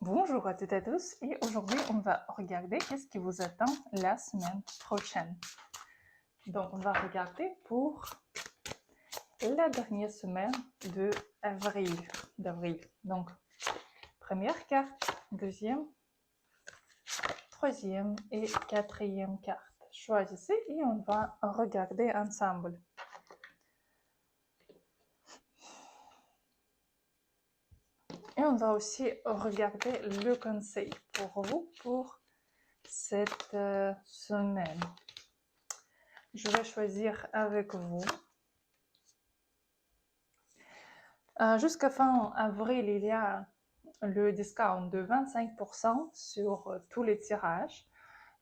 Bonjour à toutes et à tous et aujourd'hui on va regarder qu'est-ce qui vous attend la semaine prochaine. Donc on va regarder pour la dernière semaine d'avril. Donc première carte, deuxième, troisième et quatrième carte. Choisissez et on va regarder ensemble. Et on va aussi regarder le conseil pour vous pour cette semaine. Je vais choisir avec vous. Jusqu'à fin avril, il y a le discount de 25% sur tous les tirages.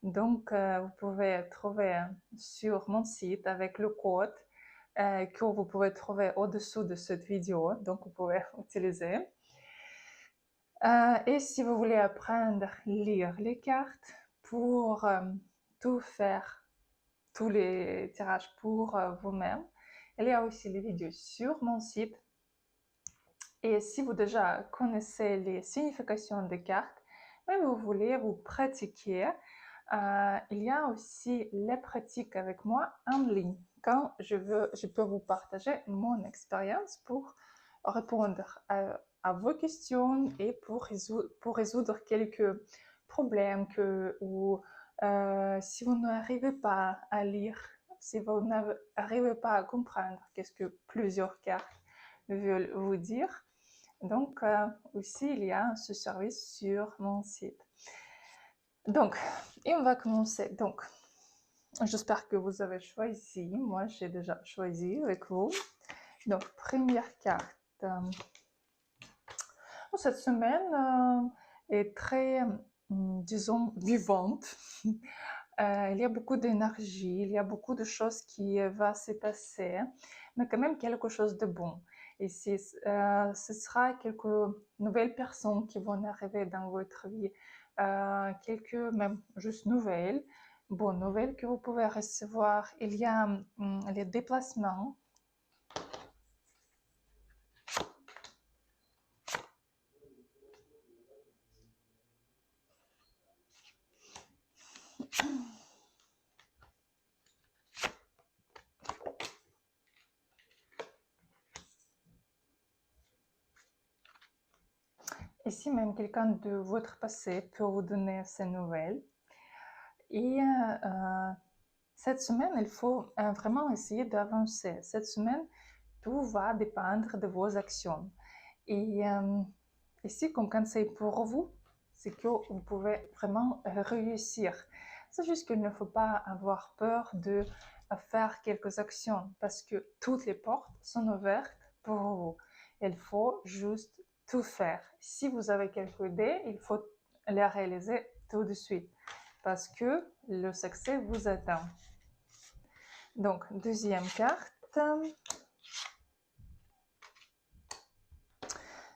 Donc, vous pouvez trouver sur mon site avec le code que vous pouvez trouver au-dessous de cette vidéo. Donc, vous pouvez utiliser. Et si vous voulez apprendre à lire les cartes pour tout faire, tous les tirages pour vous-même, il y a aussi les vidéos sur mon site. Et si vous déjà connaissez les significations des cartes, mais vous voulez vous pratiquer, il y a aussi les pratiques avec moi en ligne. Quand je peux vous partager mon expérience pour répondre à vos questions et pour résoudre quelques problèmes ou si vous n'arrivez pas à lire, si vous n'arrivez pas à comprendre qu'est-ce que plusieurs cartes veulent vous dire. Donc, aussi, il y a ce service sur mon site. Donc, et on va commencer. Donc, j'espère que vous avez choisi. Moi, j'ai déjà choisi avec vous. Donc, première carte. Cette semaine est très, disons, vivante. Il y a beaucoup d'énergie, il y a beaucoup de choses qui vont se passer, mais quand même quelque chose de bon. Et ce sera quelques nouvelles personnes qui vont arriver dans votre vie, quelques même juste nouvelles, bonnes nouvelles que vous pouvez recevoir. Il y a les déplacements. Ici, même quelqu'un de votre passé peut vous donner ces nouvelles. Et cette semaine, il faut vraiment essayer d'avancer. Cette semaine, tout va dépendre de vos actions. Et ici, comme conseil pour vous, c'est que vous pouvez vraiment réussir. C'est juste qu'il ne faut pas avoir peur de faire quelques actions parce que toutes les portes sont ouvertes pour vous. Il faut juste tout faire. Si vous avez quelques idées, il faut les réaliser tout de suite parce que le succès vous attend. Donc, deuxième carte.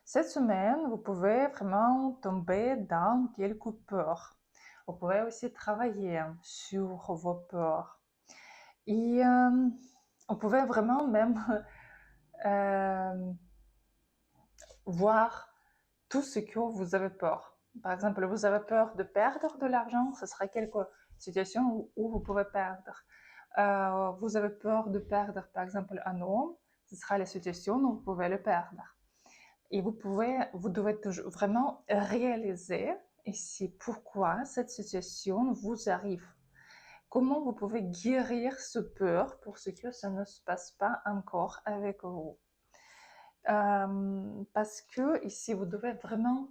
Cette semaine, vous pouvez vraiment tomber dans quelques peurs. Vous pouvez aussi travailler sur vos peurs. Et vous pouvez vraiment même voir tout ce que vous avez peur. Par exemple, vous avez peur de perdre de l'argent, ce sera quelques situations où vous pouvez perdre. Vous avez peur de perdre, par exemple, un homme, ce sera les situations où vous pouvez le perdre. Et vous devez toujours vraiment réaliser ici pourquoi cette situation vous arrive. Comment vous pouvez guérir ce peur pour ce que ça ne se passe pas encore avec vous. Parce que ici, vous devez vraiment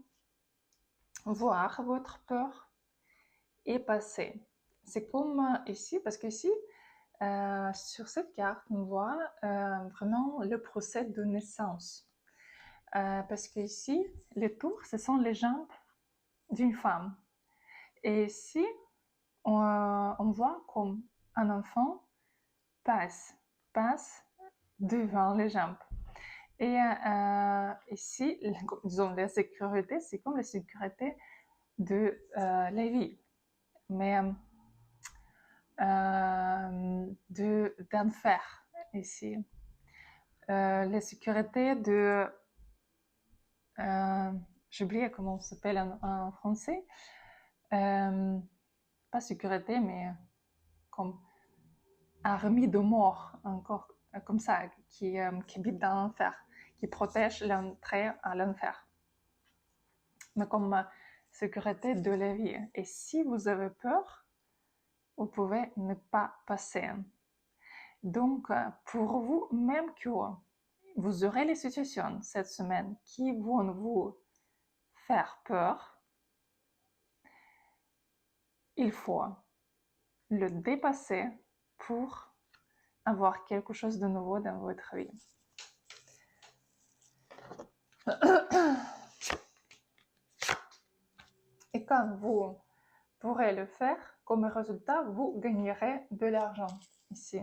voir votre peur et passer. C'est comme ici, parce qu'ici, sur cette carte, on voit vraiment le procès de naissance. Parce qu'ici, les tours, ce sont les jambes d'une femme. Et ici, on voit comme un enfant passe devant les jambes. Et ici, disons, la sécurité, c'est comme la sécurité de la vie, mais d'enfer ici. La sécurité de j'ai oublié comment ça s'appelle en français. Pas sécurité, mais comme un remis de mort, encore comme ça, qui habite dans l'enfer, qui protège l'entrée à l'enfer. Mais comme sécurité de la vie. Et si vous avez peur, vous pouvez ne pas passer. Donc, pour vous, même que vous aurez les situations cette semaine qui vont vous faire peur, il faut le dépasser pour avoir quelque chose de nouveau dans votre vie. Et quand vous pourrez le faire, comme résultat, vous gagnerez de l'argent ici.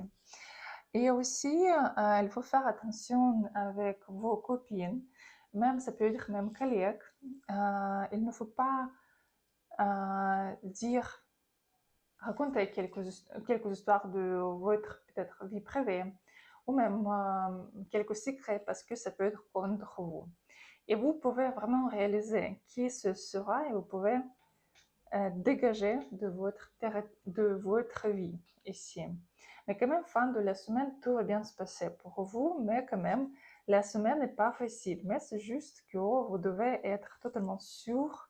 Et aussi, il faut faire attention avec vos copines, même ça peut être même collègues. Il ne faut pas raconter quelques histoires de votre peut-être vie privée ou même quelques secrets parce que ça peut être contre vous. Et vous pouvez vraiment réaliser qui ce sera et vous pouvez dégager de votre vie ici. Mais quand même, fin de la semaine, tout va bien se passer pour vous, mais quand même, la semaine n'est pas facile. Mais c'est juste que vous devez être totalement sûr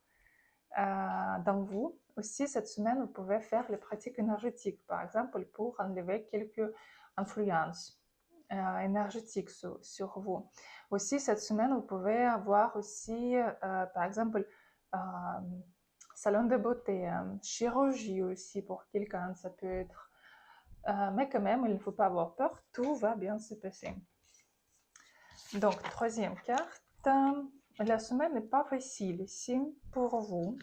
dans vous. Aussi, cette semaine, vous pouvez faire les pratiques énergétiques, par exemple, pour enlever quelques influences énergétiques sur vous. Aussi, cette semaine, vous pouvez avoir aussi, par exemple, salon de beauté, chirurgie aussi pour quelqu'un, ça peut être. Mais quand même, il ne faut pas avoir peur, tout va bien se passer. Donc, troisième carte, la semaine n'est pas facile ici pour vous.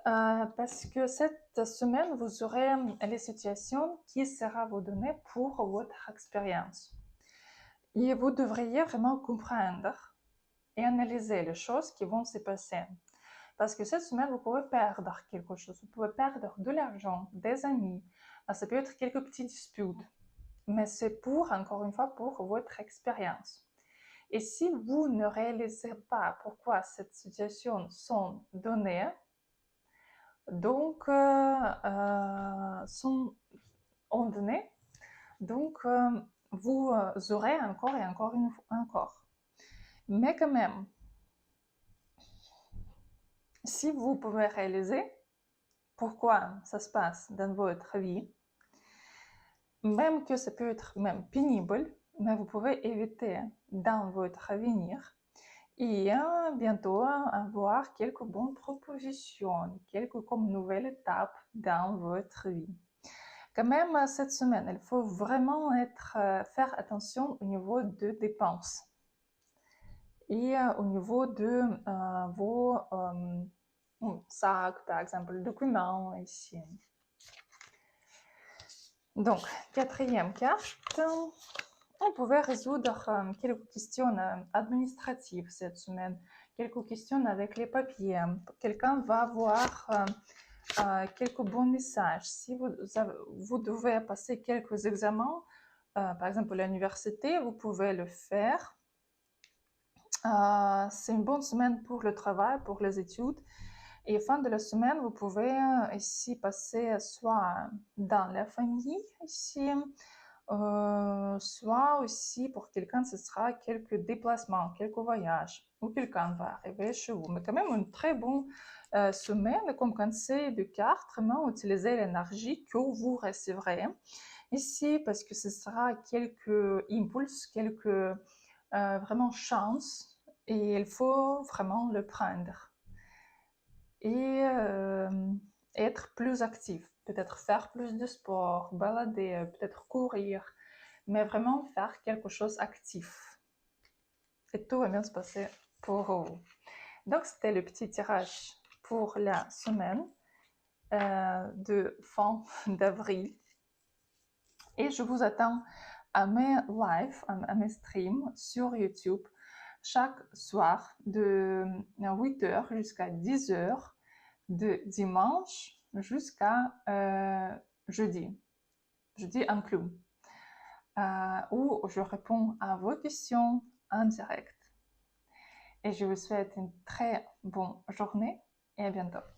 Parce que cette semaine, vous aurez les situations qui seront vous données pour votre expérience. Et vous devriez vraiment comprendre et analyser les choses qui vont se passer. Parce que cette semaine, vous pouvez perdre quelque chose. Vous pouvez perdre de l'argent, des amis. Ça peut être quelques petites disputes. Mais c'est encore une fois, pour votre expérience. Et si vous ne réalisez pas pourquoi cette situation sont données, donc sont données, donc vous aurez encore et encore. Mais quand même, si vous pouvez réaliser pourquoi ça se passe dans votre vie, même que ça peut être même pénible, mais vous pouvez éviter dans votre avenir et bientôt avoir quelques bonnes propositions, quelques comme nouvelles étapes dans votre vie. Quand même, cette semaine, il faut vraiment faire attention au niveau de dépenses et au niveau de vos sacs, par exemple, documents ici. Donc, quatrième carte, on pouvait résoudre quelques questions administratives cette semaine, quelques questions avec les papiers. Quelqu'un va avoir quelques bons messages. Si vous devez passer quelques examens, par exemple à l'université, vous pouvez le faire. C'est une bonne semaine pour le travail, pour les études. Et fin de la semaine, vous pouvez ici passer soit dans la famille, ici, soit aussi pour quelqu'un, ce sera quelques déplacements, quelques voyages, ou quelqu'un va arriver chez vous. Mais quand même une très bonne semaine, comme conseil de carte, vraiment utiliser l'énergie que vous recevrez ici, parce que ce sera quelques impulses, quelques vraiment chances, et il faut vraiment le prendre. Et être plus actif, peut-être faire plus de sport, balader, peut-être courir, mais vraiment faire quelque chose actif. Et tout va bien se passer pour vous. Donc, c'était le petit tirage pour la semaine de fin d'avril. Et je vous attends à mes lives, à mes streams sur YouTube chaque soir de 8h jusqu'à 10h, de dimanche jusqu'à jeudi inclus, où je réponds à vos questions en direct. et je vous souhaite une très bonne journée et à bientôt.